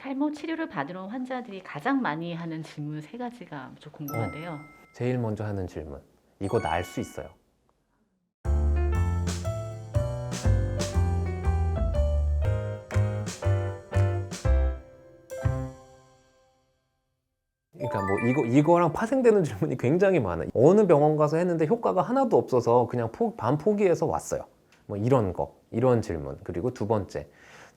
탈모 치료를 받으러 온 환자들이 가장 많이 하는 질문 세 가지가 좀 궁금한데요. 제일 먼저 하는 질문. 이거 나을 수 있어요? 그러니까 뭐 이거랑 파생되는 질문이 굉장히 많아요. 어느 병원 가서 했는데 효과가 하나도 없어서 그냥 반 포기해서 왔어요. 뭐 이런 질문. 그리고 두 번째,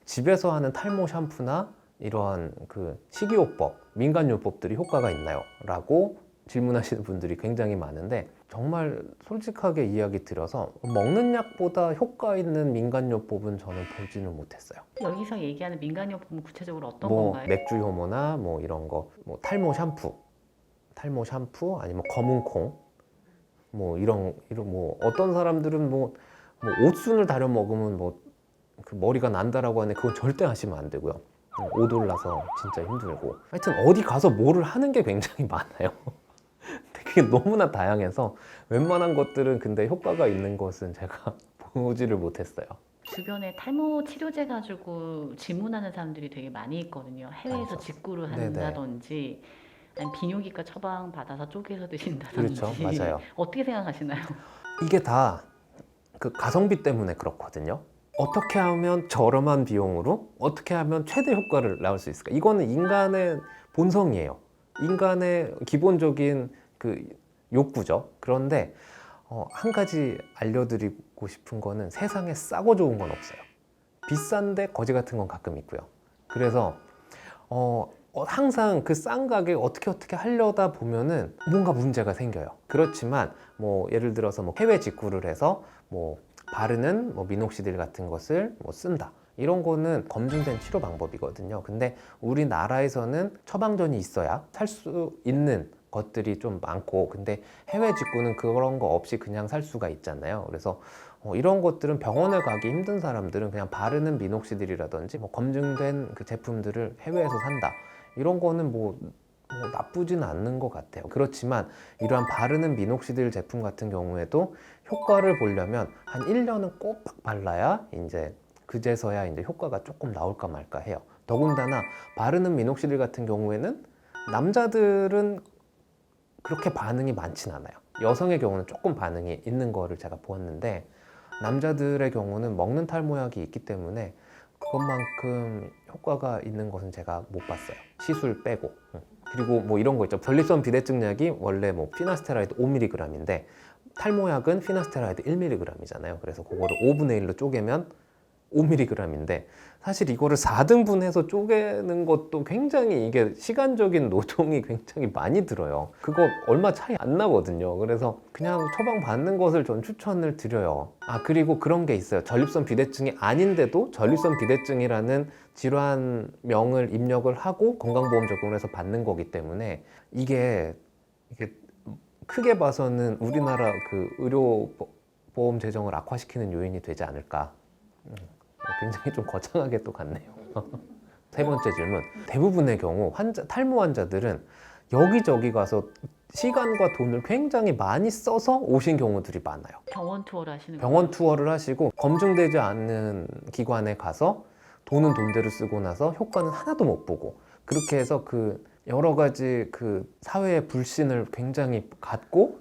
집에서 하는 탈모 샴푸나 이러한 그 식이요법, 민간요법들이 효과가 있나요? 라고 질문하시는 분들이 굉장히 많은데, 정말 솔직하게 이야기 드려서 먹는 약보다 효과 있는 민간요법은 저는 보지는 못했어요. 여기서 얘기하는 민간요법은 구체적으로 어떤 뭐 건가요? 맥주 효모나 뭐 이런 거, 뭐 탈모 샴푸 아니면 검은 콩, 뭐 이런 뭐 어떤 사람들은 뭐 옷순을 다려 먹으면 뭐 그 머리가 난다라고 하는데 그건 절대 하시면 안 되고요. 오돌라서 진짜 힘들고. 하여튼 어디 가서 뭐를 하는 게 굉장히 많아요. 그게 너무나 다양해서 웬만한 것들은 근데 효과가 있는 것은 제가 보지를 못했어요. 주변에 탈모 치료제 가지고 질문하는 사람들이 되게 많이 있거든요. 해외에서 많죠. 직구를 네네. 한다든지 아니면 비뇨기과 처방 받아서 쪼개서 드신다든지 그렇죠. 맞아요. 어떻게 생각하시나요? 이게 다 그 가성비 때문에 그렇거든요. 어떻게 하면 저렴한 비용으로 어떻게 하면 최대 효과를 낳을 수 있을까? 이거는 인간의 본성이에요. 인간의 기본적인 그 욕구죠. 그런데 한 가지 알려드리고 싶은 거는 세상에 싸고 좋은 건 없어요. 비싼데 거지 같은 건 가끔 있고요. 그래서 항상 그 싼 가게 어떻게 하려다 보면은 뭔가 문제가 생겨요. 그렇지만 뭐 예를 들어서 뭐 해외 직구를 해서 뭐 바르는 뭐 미녹시딜 같은 것을 뭐 쓴다. 이런 거는 검증된 치료 방법이거든요. 근데 우리나라에서는 처방전이 있어야 살 수 있는 것들이 좀 많고, 근데 해외 직구는 그런 거 없이 그냥 살 수가 있잖아요. 그래서 이런 것들은 병원에 가기 힘든 사람들은 그냥 바르는 미녹시딜이라든지 뭐 검증된 그 제품들을 해외에서 산다. 이런 거는 뭐 나쁘진 않는 것 같아요. 그렇지만 이러한 바르는 미녹시딜 제품 같은 경우에도 효과를 보려면 한 1년은 꼬박 발라야 이제 그제서야 이제 효과가 조금 나올까 말까 해요. 더군다나 바르는 미녹시딜 같은 경우에는 남자들은 그렇게 반응이 많진 않아요. 여성의 경우는 조금 반응이 있는 거를 제가 보았는데, 남자들의 경우는 먹는 탈모약이 있기 때문에 그것만큼 효과가 있는 것은 제가 못 봤어요. 시술 빼고. 그리고 뭐 이런 거 있죠. 전립선 비대증 약이 원래 뭐 피나스테라이드 5mg인데 탈모약은 피나스테라이드 1mg이잖아요. 그래서 그거를 5분의 1로 쪼개면 5mg인데, 사실 이거를 4등분해서 쪼개는 것도 굉장히 이게 시간적인 노동이 굉장히 많이 들어요. 그거 얼마 차이 안 나거든요. 그래서 그냥 처방 받는 것을 전 추천을 드려요. 그리고 그런 게 있어요. 전립선 비대증이 아닌데도 전립선 비대증이라는 질환명을 입력을 하고 건강보험 적용을 해서 받는 거기 때문에 이게 크게 봐서는 우리나라 그 의료보험 재정을 악화시키는 요인이 되지 않을까. 굉장히 좀 거창하게 또 같네요. 세 번째 질문. 대부분의 경우 탈모 환자들은 여기저기 가서 시간과 돈을 굉장히 많이 써서 오신 경우들이 많아요. 병원 투어를 하시는 병원 거예요? 투어를 하시고 검증되지 않는 기관에 가서 돈은 돈대로 쓰고 나서 효과는 하나도 못 보고, 그렇게 해서 그 여러 가지 그 사회의 불신을 굉장히 갖고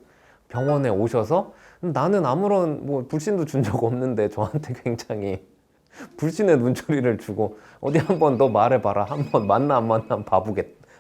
병원에 오셔서 나는 아무런 뭐 불신도 준 적 없는데 저한테 굉장히 불신의 눈초리를 주고 어디 한번 너 말해봐라, 한번 만나 안 만나 한번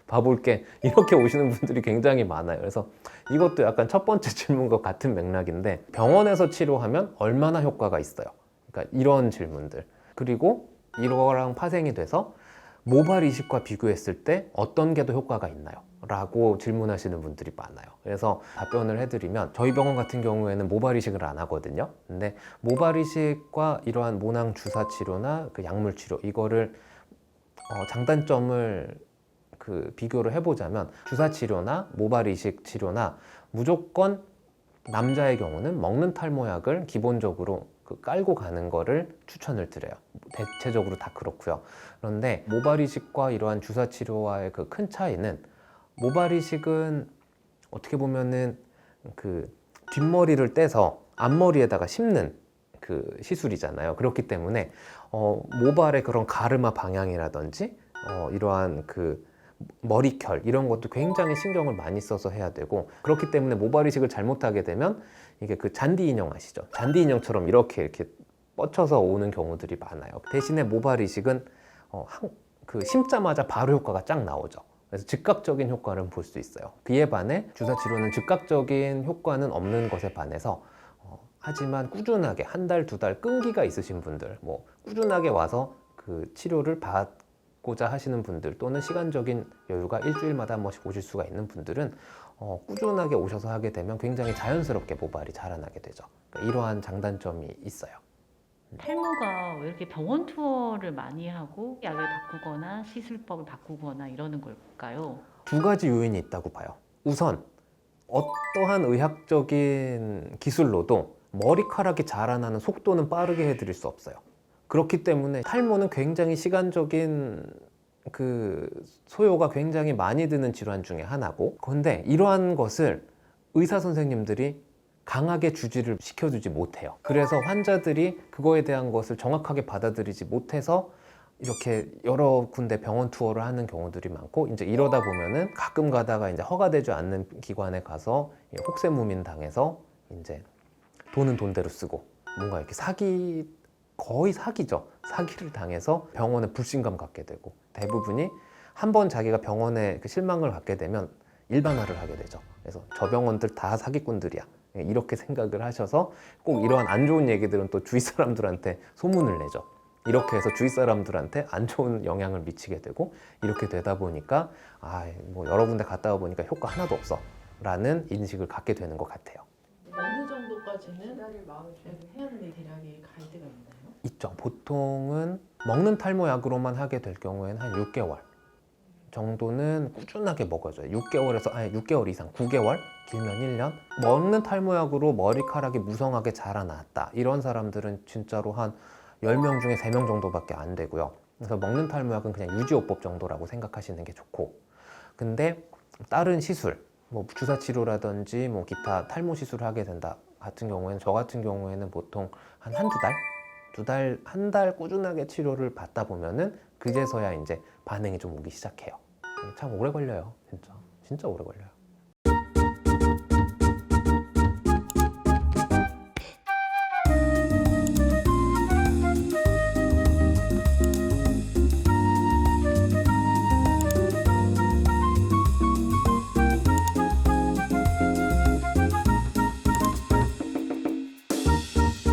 봐볼게, 이렇게 오시는 분들이 굉장히 많아요. 그래서 이것도 약간 첫 번째 질문과 같은 맥락인데, 병원에서 치료하면 얼마나 효과가 있어요? 그러니까 이런 질문들. 그리고 이거랑 파생이 돼서 모발 이식과 비교했을 때 어떤 게 더 효과가 있나요? 라고 질문하시는 분들이 많아요. 그래서 답변을 해드리면, 저희 병원 같은 경우에는 모발 이식을 안 하거든요. 근데 모발 이식과 이러한 모낭 주사 치료나 그 약물 치료, 이거를 장단점을 비교를 해보자면, 주사 치료나 모발 이식 치료나 무조건 남자의 경우는 먹는 탈모약을 기본적으로 깔고 가는 거를 추천을 드려요. 대체적으로 다 그렇고요. 그런데 모발 이식과 이러한 주사 치료와의 그 큰 차이는, 모발 이식은 어떻게 보면은 그 뒷머리를 떼서 앞머리에다가 심는 그 시술이잖아요. 그렇기 때문에 모발의 그런 가르마 방향이라든지 이러한 그 머리결 이런 것도 굉장히 신경을 많이 써서 해야 되고, 그렇기 때문에 모발 이식을 잘못하게 되면 이게 그 잔디 인형 아시죠? 잔디 인형처럼 이렇게 뻗쳐서 오는 경우들이 많아요. 대신에 모발 이식은 그 심자마자 바로 효과가 쫙 나오죠. 그래서 즉각적인 효과를 볼 수 있어요. 그에 반해 주사 치료는 즉각적인 효과는 없는 것에 반해서 하지만 꾸준하게 한 달, 두 달 끈기가 있으신 분들, 뭐 꾸준하게 와서 그 치료를 받고자 하시는 분들, 또는 시간적인 여유가 일주일마다 한 번씩 오실 수가 있는 분들은 꾸준하게 오셔서 하게 되면 굉장히 자연스럽게 모발이 자라나게 되죠. 그러니까 이러한 장단점이 있어요. 탈모가 왜 이렇게 병원 투어를 많이 하고 약을 바꾸거나 시술법을 바꾸거나 이러는 걸까요? 두 가지 요인이 있다고 봐요. 우선 어떠한 의학적인 기술로도 머리카락이 자라나는 속도는 빠르게 해드릴 수 없어요. 그렇기 때문에 탈모는 굉장히 시간적인 그 소요가 굉장히 많이 드는 질환 중에 하나고, 그런데 이러한 것을 의사 선생님들이 강하게 주지를 시켜주지 못해요. 그래서 환자들이 그거에 대한 것을 정확하게 받아들이지 못해서 이렇게 여러 군데 병원 투어를 하는 경우들이 많고, 이제 이러다 보면은 가끔 가다가 이제 허가되지 않는 기관에 가서 혹세무민 당해서 이제 돈은 돈대로 쓰고 뭔가 이렇게 거의 사기죠. 사기를 당해서 병원에 불신감 갖게 되고, 대부분이 한번 자기가 병원에 그 실망을 갖게 되면 일반화를 하게 되죠. 그래서 저 병원들 다 사기꾼들이야, 이렇게 생각을 하셔서 꼭 이러한 안 좋은 얘기들은 또 주위 사람들한테 소문을 내죠. 이렇게 해서 주위 사람들한테 안 좋은 영향을 미치게 되고, 이렇게 되다 보니까 뭐 여러 군데 갔다 와 보니까 효과 하나도 없어 라는 인식을 갖게 되는 것 같아요. 어느 정도까지는 해야 하는 대략의 가이드가 있나요? 있죠. 보통은 먹는 탈모약으로만 하게 될 경우에는 한 6개월 정도는 꾸준하게 먹어줘요. 6개월 이상, 9개월, 길면 1년. 먹는 탈모약으로 머리카락이 무성하게 자라났다, 이런 사람들은 진짜로 한 10명 중에 3명 정도밖에 안 되고요. 그래서 먹는 탈모약은 그냥 유지요법 정도라고 생각하시는 게 좋고, 근데 다른 시술, 뭐 주사 치료라든지 뭐 기타 탈모 시술을 하게 된다 같은 경우에는, 저 같은 경우에는 보통 한 달 꾸준하게 치료를 받다 보면은 그제서야 이제 반응이 좀 오기 시작해요. 참 오래 걸려요. 진짜 오래 걸려요.